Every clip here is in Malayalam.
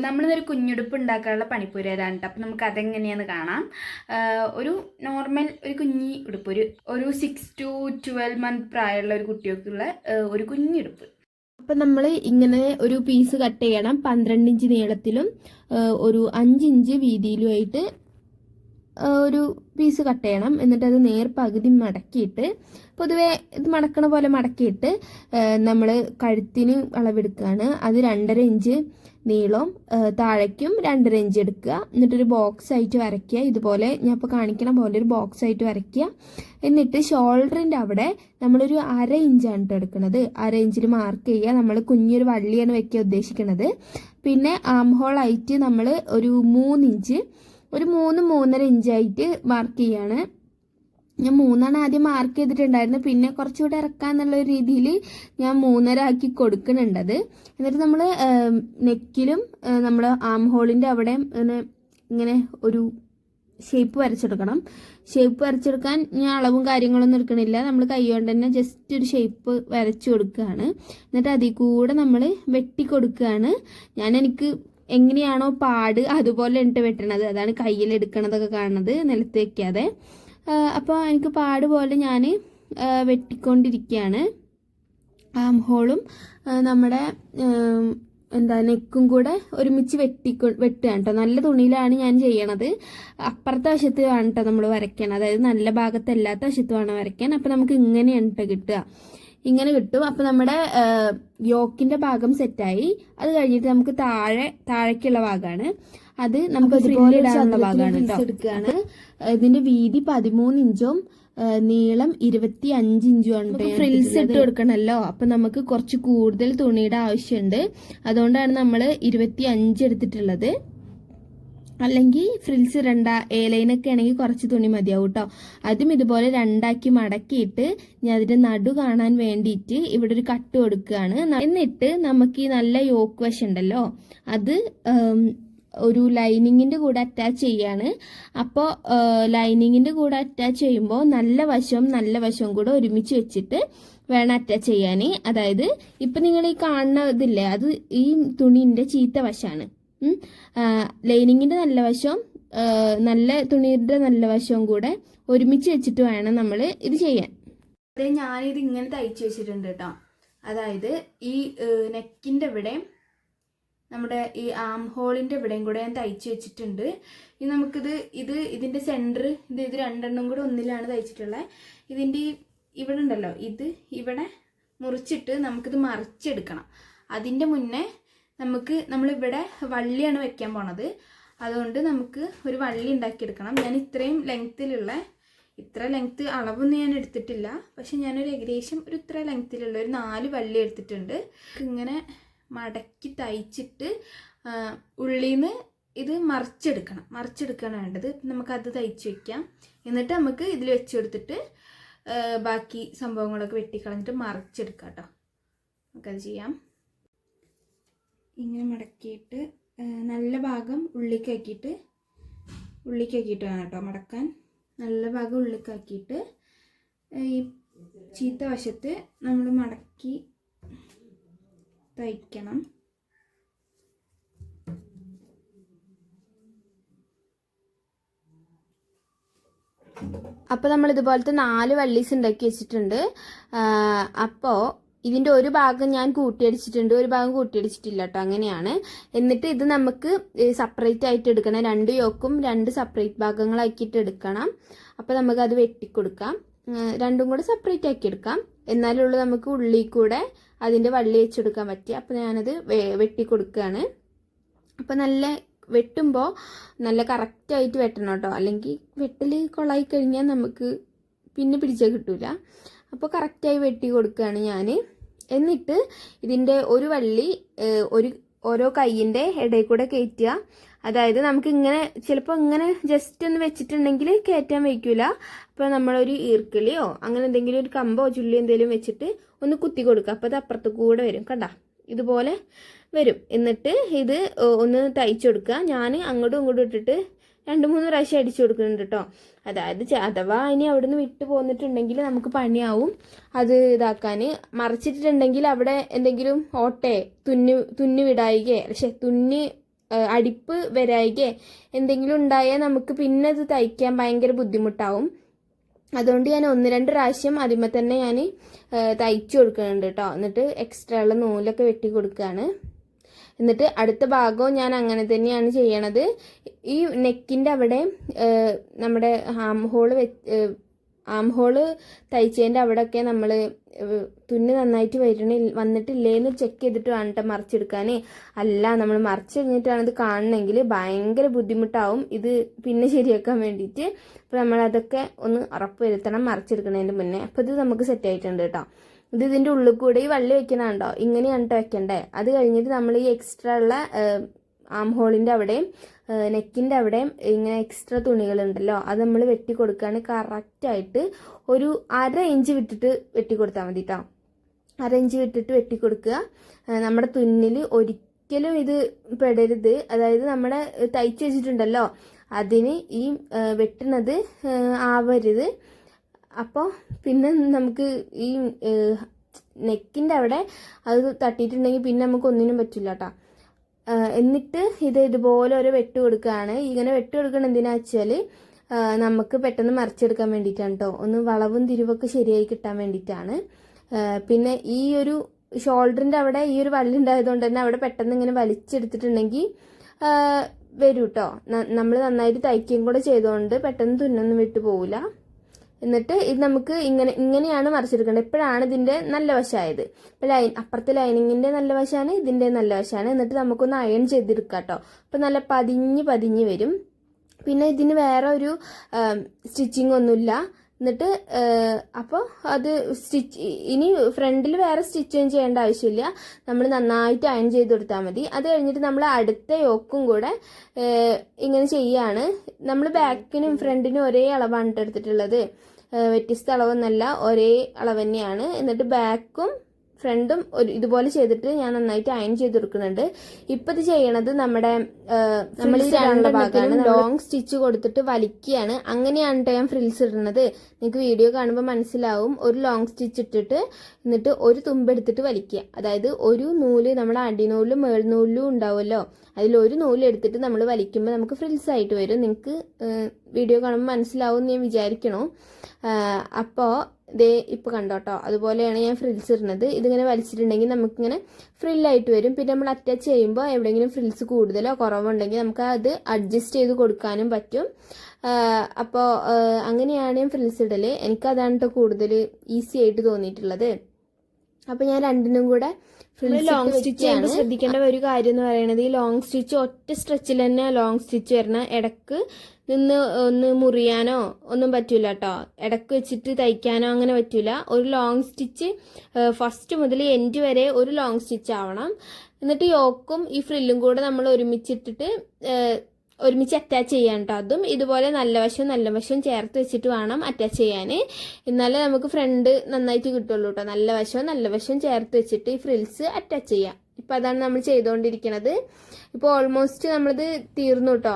നമ്മളിതൊരു കുഞ്ഞുടുപ്പ് ഉണ്ടാക്കാനുള്ള പണിപ്പൂരം ഏതാണ് കേട്ടോ. അപ്പം നമുക്ക് അതെങ്ങനെയാണെന്ന് കാണാം. ഒരു നോർമൽ ഒരു കുഞ്ഞി ഉടുപ്പ്, ഒരു 6 to 12 മന്ത് പ്രായമുള്ള ഒരു കുട്ടികൾക്കുള്ള ഒരു കുഞ്ഞുടുപ്പ്. അപ്പം നമ്മൾ ഇങ്ങനെ ഒരു പീസ് കട്ട് ചെയ്യണം. 12 ഇഞ്ച് നീളത്തിലും ഒരു 5 ഇഞ്ച് വീതിയിലുമായിട്ട് ഒരു പീസ് കട്ട് ചെയ്യണം. എന്നിട്ട് അത് പകുതി മടക്കിയിട്ട്, പൊതുവേ ഇത് മടക്കണ പോലെ മടക്കിയിട്ട് നമ്മൾ കഴുത്തിന് അളവെടുക്കുകയാണ്. അത് 2.5 ഇഞ്ച് നീളം, താഴേക്കും 2.5 ഇഞ്ച് എടുക്കുക. എന്നിട്ടൊരു ബോക്സ് ആയിട്ട് വരയ്ക്കുക. ഇതുപോലെ ഞാൻ ഇപ്പോൾ കാണിക്കണ പോലെ ഒരു ബോക്സ് ആയിട്ട് വരയ്ക്കുക. എന്നിട്ട് ഷോൾഡറിൻ്റെ അവിടെ നമ്മളൊരു 1/2 ഇഞ്ചാണ് എടുക്കുന്നത്. 1/2 ഇഞ്ചിൽ മാർക്ക് ചെയ്യുക. നമ്മൾ കുഞ്ഞൊരു വള്ളിയാണ് വെക്കാൻ ഉദ്ദേശിക്കുന്നത്. പിന്നെ ആം ഹോൾ ആയിട്ട് നമ്മൾ ഒരു 3 ഇഞ്ച്, ഒരു 3-3.5 ഇഞ്ചായിട്ട് മാർക്ക് ചെയ്യാണ്. ഞാൻ 3 ആദ്യം മാർക്ക് ചെയ്തിട്ടുണ്ടായിരുന്നു. പിന്നെ കുറച്ചുകൂടെ ഇറക്കാന്നുള്ള രീതിയിൽ ഞാൻ 3.5 ആക്കി കൊടുക്കുന്നുണ്ടത്. എന്നിട്ട് നമ്മൾ നെക്കിലും നമ്മൾ ആം ഹോളിൻ്റെ അവിടെ ഇങ്ങനെ ഒരു ഷേപ്പ് വരച്ചെടുക്കണം. ഷേപ്പ് വരച്ചെടുക്കാൻ ഞാൻ അളവും കാര്യങ്ങളൊന്നും എടുക്കണില്ല. നമ്മൾ കൈ കൊണ്ട് തന്നെ ജസ്റ്റ് ഒരു ഷേപ്പ് വരച്ചു കൊടുക്കുകയാണ്. എന്നിട്ട് അതിൽ കൂടെ നമ്മൾ വെട്ടി കൊടുക്കുകയാണ്. എനിക്ക് എങ്ങനെയാണോ പാട് അതുപോലെ എന്നിട്ട് വെട്ടണത്. അതാണ് കയ്യിലെടുക്കണതൊക്കെ കാണുന്നത്, നിലത്ത് വെക്കാതെ. അപ്പോൾ എനിക്ക് പാട് പോലെ ഞാൻ വെട്ടിക്കൊണ്ടിരിക്കുകയാണ്. ആം ഹോളും നമ്മുടെ നെക്കും കൂടെ ഒരുമിച്ച് വെട്ടുകയാണ് കേട്ടോ. നല്ല തുണിയിലാണ് ഞാൻ ചെയ്യണത്. അപ്പുറത്തെ വശത്ത് വേണം കേട്ടോ നമ്മൾ വരയ്ക്കണം. അതായത് നല്ല ഭാഗത്തല്ലാത്ത വശത്ത് വേണം വരയ്ക്കാൻ. അപ്പോൾ നമുക്ക് ഇങ്ങനെയാണ് കേട്ടോ കിട്ടുക. ഇങ്ങനെ കിട്ടും. അപ്പോൾ നമ്മുടെ യോക്കിന്റെ ഭാഗം സെറ്റായി. അത് കഴിഞ്ഞിട്ട് നമുക്ക് താഴേക്കുള്ള ഭാഗമാണ്. അത് നമുക്ക് ഇതുപോലെ ഇടാനുള്ള ഭാഗമാണ് എടുക്കുകയാണ്. ഇതിന്റെ വീതി 13 ഇഞ്ചും നീളം 25 ഇഞ്ചുമാണ്. ഫ്രിൽസ് ഇട്ട് കൊടുക്കണമല്ലോ. അപ്പൊ നമുക്ക് കുറച്ച് കൂടുതൽ തുണിയുടെ ആവശ്യമുണ്ട്. അതുകൊണ്ടാണ് നമ്മൾ 25 എടുത്തിട്ടുള്ളത്. അല്ലെങ്കിൽ ഫ്രിൽസ് A-ലൈനൊക്കെ ആണെങ്കിൽ കുറച്ച് തുണി മതിയാവും കേട്ടോ. അതും ഇതുപോലെ 2 ആക്കി മടക്കിയിട്ട് ഞാൻ അതിന്റെ നടു കാണാൻ വേണ്ടിയിട്ട് ഇവിടെ ഒരു കട്ട് കൊടുക്കുകയാണ്. എന്നിട്ട് നമുക്ക് ഈ നല്ല യോക്ക് വശം ഉണ്ടല്ലോ, അത് ഒരു ലൈനിങ്ങിന്റെ കൂടെ അറ്റാച്ച് ചെയ്യാണ്. അപ്പോൾ ലൈനിങ്ങിന്റെ കൂടെ അറ്റാച്ച് ചെയ്യുമ്പോൾ നല്ല വശവും കൂടെ ഒരുമിച്ച് വെച്ചിട്ട് വേണം അറ്റാച്ച് ചെയ്യാൻ. അതായത് ഇപ്പം നിങ്ങൾ ഈ കാണുന്ന ഇതില്ലേ, അത് ഈ തുണിന്റെ ചീത്ത വശമാണ്. ലൈനിങ്ങിന്റെ നല്ല വശവും നല്ല തുണിയുടെ നല്ല വശവും കൂടെ ഒരുമിച്ച് വെച്ചിട്ട് വേണം നമ്മൾ ഇത് ചെയ്യാൻ. അതെ, ഞാനിത് ഇങ്ങനെ തയ്ച്ചു വെച്ചിട്ടുണ്ട് കേട്ടോ. അതായത് ഈ നെക്കിന്റെ ഇവിടെ, നമ്മുടെ ഈ ആം ഹോളിന്റെ ഇവിടെയും കൂടെ ഞാൻ തയ്ച്ചു വെച്ചിട്ടുണ്ട്. ഇനി നമുക്കിത് ഇതിന്റെ സെന്റർ ഇത് 2 കൂടെ ഒന്നിലാണ് തയ്ച്ചിട്ടുള്ളത്. ഇതിന്റെ ഇവിടെ ഉണ്ടല്ലോ, ഇത് ഇവിടെ മുറിച്ചിട്ട് നമുക്കിത് മറിച്ചെടുക്കണം. അതിന്റെ മുന്നേ നമ്മളിവിടെ വള്ളിയാണ് വെക്കാൻ പോണത്. അതുകൊണ്ട് നമുക്ക് ഒരു വള്ളി ഉണ്ടാക്കിയെടുക്കണം. ഞാൻ ഇത്രയും ഇത്ര ലെങ്ത്ത് അളവൊന്നും ഞാൻ എടുത്തിട്ടില്ല. പക്ഷെ ഞാനൊരു ഏകദേശം ഇത്ര ലെങ്ത്തിലുള്ള ഒരു 4 വള്ളി എടുത്തിട്ടുണ്ട്. ഇങ്ങനെ മടക്കി തയ്ച്ചിട്ട് ഉള്ളിന്ന് ഇത് മറിച്ചെടുക്കണം വേണ്ടത്. നമുക്കത് തയ്ച്ച് വെക്കാം. എന്നിട്ട് നമുക്ക് ഇതിൽ വെച്ച് കൊടുത്തിട്ട് ബാക്കി സംഭവങ്ങളൊക്കെ വെട്ടിക്കളഞ്ഞിട്ട് മറിച്ചെടുക്കാം കേട്ടോ. നമുക്കത് ചെയ്യാം. ഇങ്ങനെ മടക്കിയിട്ട് നല്ല ഭാഗം ഉള്ളിക്കാക്കിയിട്ട് വേണം കേട്ടോ മടക്കാൻ. നല്ല ഭാഗം ഉള്ളിക്കാക്കിയിട്ട് ഈ ചീത്ത വശത്ത് നമ്മൾ മടക്കി തയ്ക്കണം. അപ്പോൾ നമ്മൾ ഇതുപോലത്തെ 4 വള്ളീസ് ഉണ്ടാക്കി വെച്ചിട്ടുണ്ട്. അപ്പോൾ ഇതിന്റെ ഒരു ഭാഗം ഞാൻ കൂട്ടിയടിച്ചിട്ടുണ്ട്, ഒരു ഭാഗം കൂട്ടിയടിച്ചിട്ടില്ല കേട്ടോ. അങ്ങനെയാണ്. എന്നിട്ട് ഇത് നമുക്ക് സെപ്പറേറ്റ് ആയിട്ട് എടുക്കണം. 2 യോക്കും 2 സെപ്പറേറ്റ് ഭാഗങ്ങളാക്കിയിട്ട് എടുക്കണം. അപ്പോൾ നമുക്ക് അത് വെട്ടിക്കൊടുക്കാം. 2ഉം കൂടെ സെപ്പറേറ്റ് ആക്കി എടുക്കാം. എന്നാലുള്ളൂ നമുക്ക് ഉള്ളിൽ കൂടെ അതിന്റെ വള്ളി വെച്ചെടുക്കാൻ പറ്റുക. അപ്പോൾ ഞാനത് വെട്ടിക്കൊടുക്കുകയാണ്. അപ്പോൾ വെട്ടുമ്പോൾ നല്ല കറക്റ്റായിട്ട് വെട്ടണം കേട്ടോ. അല്ലെങ്കിൽ വെട്ടൽ കൊളായി കഴിഞ്ഞാൽ നമുക്ക് പിന്നെ പിടിച്ചാൽ കിട്ടൂല. അപ്പോൾ കറക്റ്റായി വെട്ടി കൊടുക്കുകയാണ് ഞാൻ. എന്നിട്ട് ഇതിൻ്റെ ഒരു വള്ളി ഓരോ കൈയിൻ്റെ ഇടയിൽ കൂടെ കയറ്റുക. അതായത് നമുക്ക് ഇങ്ങനെ ചിലപ്പോൾ ഇങ്ങനെ ജസ്റ്റ് ഒന്ന് വെച്ചിട്ടുണ്ടെങ്കിൽ കയറ്റാൻ വയ്ക്കില്ല. അപ്പോൾ നമ്മളൊരു ഈർക്കിളിയോ അങ്ങനെ എന്തെങ്കിലും ഒരു കമ്പോ ചുള്ളി എന്തെങ്കിലും വെച്ചിട്ട് ഒന്ന് കുത്തി കൊടുക്കുക. അപ്പോൾ അത് അപ്പുറത്ത് കൂടെ വരും. കണ്ട, ഇതുപോലെ വരും. എന്നിട്ട് ഇത് ഒന്ന് തയ്ച്ചു കൊടുക്കുക. ഞാൻ അങ്ങോട്ടും ഇങ്ങോട്ടും ഇട്ടിട്ട് 2-3 പ്രാവശ്യം അടിച്ചു കൊടുക്കുന്നുണ്ട് കേട്ടോ. അതായത് അഥവാ ഇനി അവിടുന്ന് വിട്ടു പോന്നിട്ടുണ്ടെങ്കിൽ നമുക്ക് പണിയാവും അത് ഇതാക്കാൻ. മറിച്ചിട്ടുണ്ടെങ്കിൽ അവിടെ എന്തെങ്കിലും ഓട്ടെ തുന്നി വിടായികയോ തുന്നി അടിപ്പ് വരായികെ എന്തെങ്കിലും ഉണ്ടായാൽ നമുക്ക് പിന്നെ അത് തയ്ക്കാൻ ഭയങ്കര ബുദ്ധിമുട്ടാവും. അതുകൊണ്ട് ഞാൻ 1-2 പ്രാവശ്യം അതിന്മേൽ തന്നെ ഞാൻ തയ്ച്ചു കൊടുക്കുന്നുണ്ട് കേട്ടോ. എന്നിട്ട് എക്സ്ട്രാ ഉള്ള നൂലൊക്കെ വെട്ടി കൊടുക്കുകയാണ്. എന്നിട്ട് അടുത്ത ഭാഗവും ഞാൻ അങ്ങനെ തന്നെയാണ് ചെയ്യണത്. ഈ നെക്കിൻ്റെ അവിടെ നമ്മുടെ ആം ഹോള് തയ്ച്ചതിൻ്റെ അവിടെയൊക്കെ നമ്മൾ തുന്നി നന്നായിട്ട് വന്നിട്ടില്ലേന്ന് ചെക്ക് ചെയ്തിട്ട് വേണ്ട മറിച്ചെടുക്കാൻ. അല്ല നമ്മൾ മറിച്ച് കഴിഞ്ഞിട്ടാണ് ഇത് കാണണമെങ്കിൽ ഭയങ്കര ബുദ്ധിമുട്ടാവും ഇത് പിന്നെ ശരിയാക്കാൻ വേണ്ടിയിട്ട്. അപ്പോൾ നമ്മളതൊക്കെ ഒന്ന് ഉറപ്പ് വരുത്തണം മറിച്ചെടുക്കുന്നതിന് മുന്നേ. അപ്പോൾ ഇത് നമുക്ക് സെറ്റ് ആയിട്ടുണ്ട് കേട്ടോ. ഇത് ഇതിൻ്റെ ഉള്ളിൽ കൂടെ ഈ വള്ളി വെക്കണുണ്ടോ, ഇങ്ങനെയാണ് വെക്കണ്ടേ. അത് കഴിഞ്ഞിട്ട് നമ്മൾ ഈ എക്സ്ട്രാ ഉള്ള ആം ഹോളിൻ്റെ അവിടെയും നെക്കിൻ്റെ അവിടെയും ഇങ്ങനെ എക്സ്ട്രാ തുണികളുണ്ടല്ലോ അത് നമ്മൾ വെട്ടി കൊടുക്കുകയാണ്. കറക്റ്റായിട്ട് ഒരു 1/2 ഇഞ്ച് വിട്ടിട്ട് വെട്ടി കൊടുത്താൽ മതി കേട്ടോ. 1/2 ഇഞ്ച് വിട്ടിട്ട് വെട്ടി കൊടുക്കുക. നമ്മുടെ തുന്നിൽ ഒരിക്കലും ഇത് പെടരുത്. അതായത് നമ്മുടെ തയ്ച്ച് വെച്ചിട്ടുണ്ടല്ലോ അതിന് ഈ വെട്ടുന്നത് ആവരുത്. അപ്പോൾ പിന്നെ നമുക്ക് ഈ നെക്കിൻ്റെ അവിടെ അത് തട്ടിയിട്ടുണ്ടെങ്കിൽ പിന്നെ നമുക്ക് ഒന്നിനും പറ്റില്ല കേട്ടോ. എന്നിട്ട് ഇതുപോലെ ഒരു വെട്ട് കൊടുക്കുകയാണ്. ഇങ്ങനെ വെട്ട് കൊടുക്കണം എന്തിനാ വെച്ചാൽ നമുക്ക് പെട്ടെന്ന് മറിച്ചെടുക്കാൻ വേണ്ടിയിട്ടാണ് കേട്ടോ. ഒന്ന് വളവും തിരിവൊക്കെ ശരിയായി കിട്ടാൻ വേണ്ടിയിട്ടാണ്. പിന്നെ ഈ ഒരു ഷോൾഡറിൻ്റെ അവിടെ ഈ ഒരു വള്ളി ഉണ്ടായതുകൊണ്ട് തന്നെ അവിടെ പെട്ടെന്ന് ഇങ്ങനെ വലിച്ചെടുത്തിട്ടുണ്ടെങ്കിൽ വരും കേട്ടോ. നമ്മൾ നന്നായിട്ട് തയ്ക്കുകയും കൂടെ ചെയ്തുകൊണ്ട് പെട്ടെന്ന് തുന്നൊന്നും വിട്ടു പോവില്ല. എന്നിട്ട് ഇത് നമുക്ക് ഇങ്ങനെയാണ് മറിച്ചെടുക്കേണ്ടത്. എപ്പോഴാണ് ഇതിൻ്റെ നല്ല വശമായത്. ഇപ്പം അപ്പുറത്തെ ലൈനിങ്ങിൻ്റെ നല്ല വശമാണ്, ഇതിൻ്റെ നല്ല വശമാണ്. എന്നിട്ട് നമുക്കൊന്ന് അയൺ ചെയ്തെടുക്കാം കേട്ടോ. അപ്പം നല്ല പതിഞ്ഞ് വരും. പിന്നെ ഇതിന് വേറെ ഒരു സ്റ്റിച്ചിങ് ഒന്നുമില്ല. എന്നിട്ട് അപ്പോൾ അത് ഇനി ഫ്രണ്ടിൽ വേറെ സ്റ്റിച്ചിങ് ചെയ്യേണ്ട ആവശ്യമില്ല. നമ്മൾ നന്നായിട്ട് അയൺ ചെയ്ത് കൊടുത്താൽ മതി. അത് കഴിഞ്ഞിട്ട് നമ്മൾ അടുത്ത യോക്കും കൂടെ ഇങ്ങനെ ചെയ്യാണ്. നമ്മൾ ബാക്കിനും ഫ്രണ്ടിനും ഒരേ അളവാണ് എടുത്തിട്ടുള്ളത്. വ്യത്യസ്ത അളവൊന്നല്ല, ഒരേ അളവ് തന്നെയാണ്. എന്നിട്ട് ബാക്കും ഫ്രണ്ടും ഇതുപോലെ ചെയ്തിട്ട് ഞാൻ നന്നായിട്ട് അയൺ ചെയ്ത് കൊടുക്കുന്നുണ്ട്. ഇപ്പം ഇത് ചെയ്യണത് നമ്മുടെ നമ്മൾ ഈ രണ്ട് ഭാഗമാണ് ലോങ് സ്റ്റിച്ച് കൊടുത്തിട്ട് വലിക്കുകയാണ്. അങ്ങനെയാണ് കേട്ടോ ഞാൻ ഫ്രിൽസ് ഇടുന്നത്. നിങ്ങൾക്ക് വീഡിയോ കാണുമ്പോൾ മനസ്സിലാവും. ഒരു ലോങ് സ്റ്റിച്ച് ഇട്ടിട്ട് എന്നിട്ട് ഒരു തുമ്പെടുത്തിട്ട് വലിക്കുക. അതായത് ഒരു നൂല് നമ്മുടെ അടിനൂലും മേൽനൂലും ഉണ്ടാവുമല്ലോ, അതിലൊരു നൂല് എടുത്തിട്ട് നമ്മൾ വലിക്കുമ്പോൾ നമുക്ക് ഫ്രിൽസ് ആയിട്ട് വരും. നിങ്ങൾക്ക് വീഡിയോ കാണുമ്പോൾ മനസ്സിലാവും എന്ന് ഞാൻ വിചാരിക്കണോ. അപ്പോൾ ദേ ഇപ്പോൾ കണ്ടോട്ടോ, അതുപോലെയാണ് ഞാൻ ഫ്രിൽസ് ഇടുന്നത്. ഇതിങ്ങനെ വലിച്ചിട്ടുണ്ടെങ്കിൽ നമുക്കിങ്ങനെ ഫ്രില്ലായിട്ട് വരും. പിന്നെ നമ്മൾ അറ്റാച്ച് ചെയ്യുമ്പോൾ എവിടെയെങ്കിലും ഫ്രിൽസ് കൂടുതലോ കുറവുണ്ടെങ്കിൽ നമുക്ക് അത് അഡ്ജസ്റ്റ് ചെയ്ത് കൊടുക്കാനും പറ്റും. അപ്പോൾ അങ്ങനെയാണ് ഞാൻ ഫ്രിൽസ് ഇടൽ. എനിക്കതാണ് കേട്ടോ കൂടുതൽ ഈസി ആയിട്ട് തോന്നിയിട്ടുള്ളത്. അപ്പോൾ ഞാൻ രണ്ടിനും കൂടെ ലോങ് സ്റ്റിച്ച് ചെയ്യുമ്പോൾ ശ്രദ്ധിക്കേണ്ട ഒരു കാര്യം എന്ന് പറയുന്നത് ഈ ലോങ് സ്റ്റിച്ച് ഒറ്റ സ്ട്രെച്ചിൽ തന്നെ ലോങ് സ്റ്റിച്ച് വരണം. ഇടക്ക് നിന്ന് ഒന്ന് മുറിയാനോ ഒന്നും പറ്റൂല കേട്ടോ. ഇടക്ക് വെച്ചിട്ട് തയ്ക്കാനോ അങ്ങനെ പറ്റൂല. ഒരു ലോങ് സ്റ്റിച്ച് ഫസ്റ്റ് മുതൽ എൻഡ് വരെ ഒരു ലോങ് സ്റ്റിച്ച് ആവണം. എന്നിട്ട് യോക്കും ഈ ഫ്രില്ലും കൂടെ നമ്മൾ ഒരുമിച്ച് അറ്റാച്ച് ചെയ്യാൻ കേട്ടോ. അതും ഇതുപോലെ നല്ല വശം ചേർത്ത് വെച്ചിട്ട് വേണം അറ്റാച്ച് ചെയ്യാൻ. എന്നാലേ നമുക്ക് ഫ്രണ്ട് നന്നായിട്ട് കിട്ടുള്ളൂ കേട്ടോ. നല്ല വശം ചേർത്ത് വെച്ചിട്ട് ഈ ഫ്രിൽസ് അറ്റാച്ച് ചെയ്യാം. ഇപ്പം അതാണ് നമ്മൾ ചെയ്തുകൊണ്ടിരിക്കുന്നത്. ഇപ്പോൾ ഓൾമോസ്റ്റ് നമ്മളിത് തീർന്നു കേട്ടോ.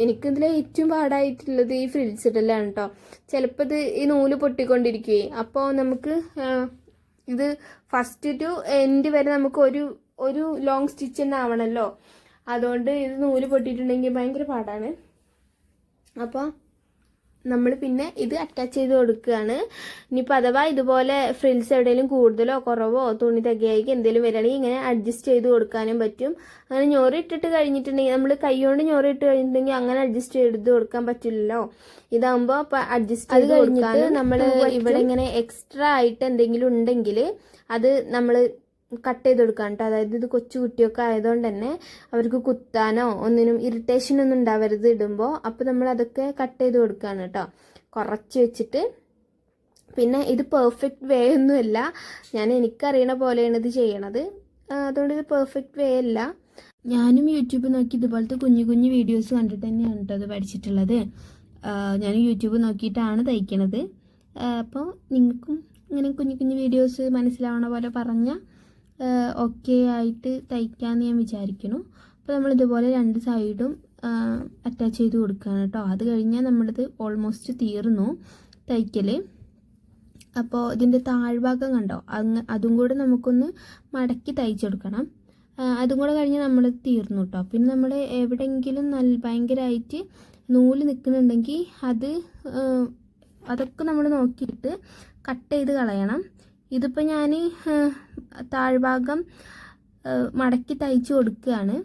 എനിക്കിതിൽ ഏറ്റവും പാടായിട്ടുള്ളത് ഈ ഫ്രിൽസ് ഇടലാണ് കേട്ടോ. ചിലപ്പോൾ ഇത് ഈ നൂല് പൊട്ടിക്കൊണ്ടിരിക്കുകയെ. അപ്പോൾ നമുക്ക് ഇത് ഫസ്റ്റ് ടു എൻഡ് വരെ നമുക്ക് ഒരു ലോങ് സ്റ്റിച്ച് തന്നെ ആവണമല്ലോ. അതുകൊണ്ട് ഇത് നൂല് പൊട്ടിയിട്ടുണ്ടെങ്കിൽ ഭയങ്കര പാടാണ്. അപ്പോൾ നമ്മൾ പിന്നെ ഇത് അറ്റാച്ച് ചെയ്ത് കൊടുക്കുകയാണ്. ഇനിയിപ്പോൾ അഥവാ ഇതുപോലെ ഫ്രിൽസ് എവിടെയെങ്കിലും കൂടുതലോ കുറവോ തുണി തികയായിക്ക് എന്തെങ്കിലും വരികയാണെങ്കിൽ ഇങ്ങനെ അഡ്ജസ്റ്റ് ചെയ്ത് കൊടുക്കാനും പറ്റും. അങ്ങനെ ഞൊറിട്ടിട്ട് കഴിഞ്ഞിട്ടുണ്ടെങ്കിൽ നമ്മൾ കൈകൊണ്ട് ഞൊറിട്ട് കഴിഞ്ഞിട്ടുണ്ടെങ്കിൽ അങ്ങനെ അഡ്ജസ്റ്റ് ചെയ്ത് കൊടുക്കാൻ പറ്റില്ലല്ലോ. ഇതാകുമ്പോൾ അഡ്ജസ്റ്റ് ചെയ്ത് കഴിഞ്ഞിട്ട് നമ്മൾ ഇവിടെ ഇങ്ങനെ എക്സ്ട്രാ ആയിട്ട് എന്തെങ്കിലും ഉണ്ടെങ്കിൽ അത് നമ്മൾ കട്ട് ചെയ്ത് കൊടുക്കാം കേട്ടോ. അതായത് ഇത് കൊച്ചു കുട്ടിയൊക്കെ ആയതുകൊണ്ട് തന്നെ അവർക്ക് കുത്താനോ ഒന്നിനും ഇറിറ്റേഷനൊന്നും ഉണ്ടാവരുത് ഇടുമ്പോൾ. അപ്പോൾ നമ്മൾ അതൊക്കെ കട്ട് ചെയ്ത് കൊടുക്കുകയാണ് കേട്ടോ, കുറച്ച് വെച്ചിട്ട്. പിന്നെ ഇത് പെർഫെക്റ്റ് വേ ഒന്നുമല്ല, എനിക്കറിയണ പോലെയാണ് ഇത് ചെയ്യണത്. അതുകൊണ്ട് ഇത് പെർഫെക്റ്റ് വേ അല്ല. ഞാനും യൂട്യൂബ് നോക്കി ഇതുപോലത്തെ കുഞ്ഞു വീഡിയോസ് കണ്ടിട്ട് തന്നെയാണ് കേട്ടോ അത് പഠിച്ചിട്ടുള്ളത്. ഞാൻ യൂട്യൂബ് നോക്കിയിട്ടാണ് തയ്ക്കണത്. അപ്പോൾ നിങ്ങൾക്കും ഇങ്ങനെ കുഞ്ഞു വീഡിയോസ് മനസ്സിലാവണ പോലെ പറഞ്ഞാൽ ഓക്കെ ആയിട്ട് തയ്ക്കാമെന്ന് ഞാൻ വിചാരിക്കുന്നു. അപ്പോൾ നമ്മളിതുപോലെ രണ്ട് സൈഡും അറ്റാച്ച് ചെയ്ത് കൊടുക്കുകയാണ് കേട്ടോ. അത് കഴിഞ്ഞാൽ നമ്മളിത് ഓൾമോസ്റ്റ് തീർന്നു തയ്ക്കൽ. അപ്പോൾ ഇതിൻ്റെ താഴ്ഭാഗം കണ്ടോ, അതും കൂടെ നമുക്കൊന്ന് മടക്കി തയ്ച്ചെടുക്കണം. അതും കൂടെ കഴിഞ്ഞ് നമ്മൾ തീർന്നു കേട്ടോ. പിന്നെ നമ്മൾ എവിടെയെങ്കിലും ഭയങ്കരമായിട്ട് നൂല് നിൽക്കുന്നുണ്ടെങ്കിൽ അതൊക്കെ നമ്മൾ നോക്കിയിട്ട് കട്ട് ചെയ്ത് കളയണം. ഇതിപ്പോൾ ഞാൻ താഴ്ഭാഗം മടക്കി തയ്ച്ച് കൊടുക്കുകയാണ്.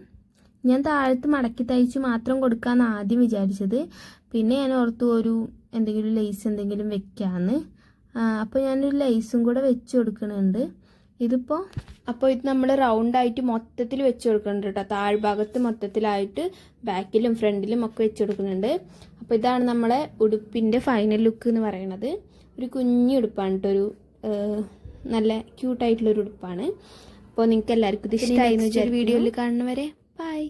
ഞാൻ താഴത്ത് മടക്കി തയ്ച്ച് മാത്രം കൊടുക്കാമെന്ന് ആദ്യം വിചാരിച്ചത്. പിന്നെ ഞാൻ ഓർത്തു എന്തെങ്കിലും ലേസ് എന്തെങ്കിലും വെക്കാമെന്ന്. അപ്പോൾ ഞാനൊരു ലേസും കൂടെ വെച്ച് കൊടുക്കുന്നുണ്ട്. ഇത് നമ്മൾ റൗണ്ടായിട്ട് മൊത്തത്തിൽ വെച്ച് കൊടുക്കുന്നുണ്ട് കേട്ടോ. താഴ്ഭാഗത്ത് മൊത്തത്തിലായിട്ട് ബാക്കിലും ഫ്രണ്ടിലും ഒക്കെ വെച്ച് കൊടുക്കുന്നുണ്ട്. അപ്പോൾ ഇതാണ് നമ്മളെ ഉടുപ്പിൻ്റെ ഫൈനൽ ലുക്ക് എന്ന് പറയുന്നത്. ഒരു കുഞ്ഞു ഉടുപ്പാണ് കേട്ടോ, ഒരു നല്ല ക്യൂട്ടായിട്ടുള്ളൊരു ഉടുപ്പാണ്. അപ്പോൾ നിങ്ങൾക്ക് എല്ലാവർക്കും ഇത് ഇഷ്ടമായി എന്ന് വിചാരിക്കുന്നു. വീഡിയോയിൽ കാണുന്നവരെ ബൈ.